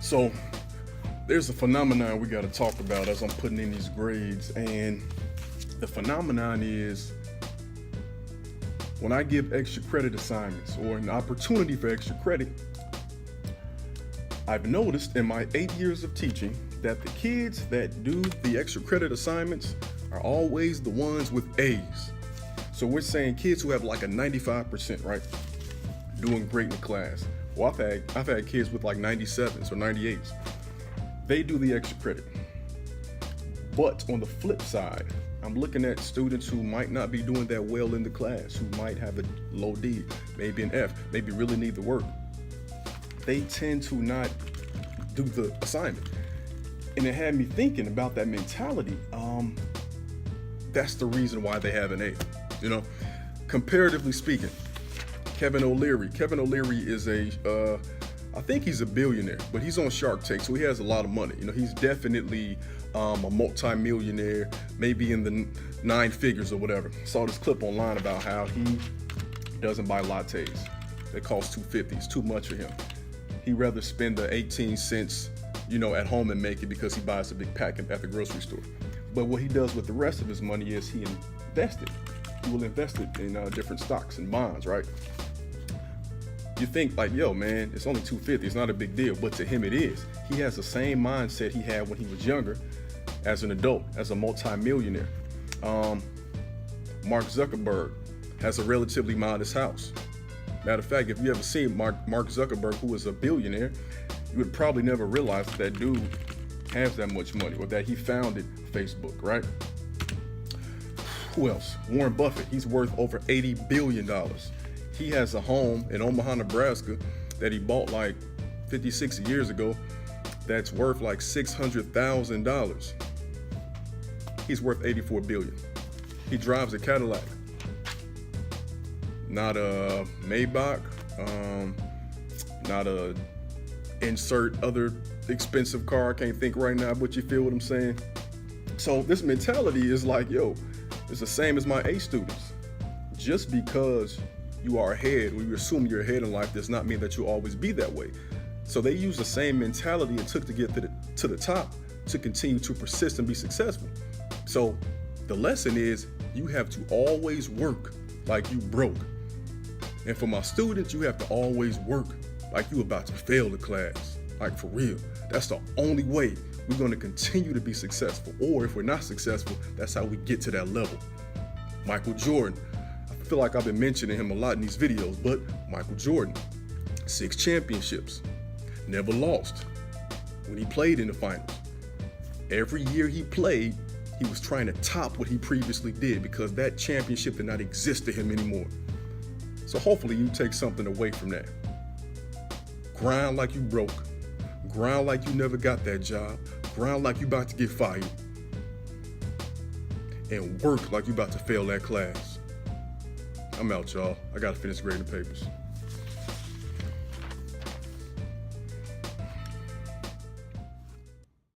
So there's a phenomenon we got to talk about as I'm putting in these grades, and the phenomenon is when I give extra credit assignments or an opportunity for extra credit, I've noticed in my 8 years of teaching that the kids that do the extra credit assignments are always the ones with A's. So we're saying kids who have like a 95%, right? Doing great in the class. Well, I've had kids with like 97s or 98s. They do the extra credit. But on the flip side, I'm looking at students who might not be doing that well in the class, who might have a low D, maybe an F, maybe really need the work. They tend to not do the assignment. And it had me thinking about that mentality. That's the reason why they have an A. You know, comparatively speaking, Kevin O'Leary is I think he's a billionaire, but he's on Shark Tank, so he has a lot of money. You know, he's definitely a multi-millionaire, maybe in the 9 figures or whatever. Saw this clip online about how he doesn't buy lattes. They cost $2.50. It's too much for him. He'd rather spend the 18 cents, at home and make it because he buys a big pack at the grocery store. But what he does with the rest of his money is he invests it. He will invest it in different stocks and bonds, right? You think like, yo, man, it's only $2.50. It's not a big deal, but to him it is. He has the same mindset he had when he was younger, as an adult, as a multi-millionaire. Mark Zuckerberg has a relatively modest house. Matter of fact, if you ever seen Mark Zuckerberg, who is a billionaire, you would probably never realize that dude has that much money, or that he founded Facebook, right? Who else? Warren Buffett. He's worth over $80 billion. He has a home in Omaha, Nebraska that he bought like 50, 60 years ago that's worth like $600,000. He's worth $84 billion. He drives a Cadillac, not a Maybach, not a insert other expensive car. I can't think right now, but you feel what I'm saying? So this mentality is like, yo, it's the same as my A students. Just because you are ahead, or you assume you're ahead in life, does not mean that you'll always be that way. So they use the same mentality it took to get to the top to continue to persist and be successful. So the lesson is you have to always work like you broke. And for my students, you have to always work like you about to fail the class. Like, for real. That's the only way we're going to continue to be successful. Or if we're not successful, that's how we get to that level. Michael Jordan. I feel like I've been mentioning him a lot in these videos, but Michael Jordan, 6 championships, never lost when he played in the finals. Every year he played, he was trying to top what he previously did because that championship did not exist to him anymore. So hopefully you take something away from that. Grind like you broke. Grind like you never got that job. Grind like you about to get fired. And work like you about to fail that class. I'm out, y'all. I gotta finish grading the papers.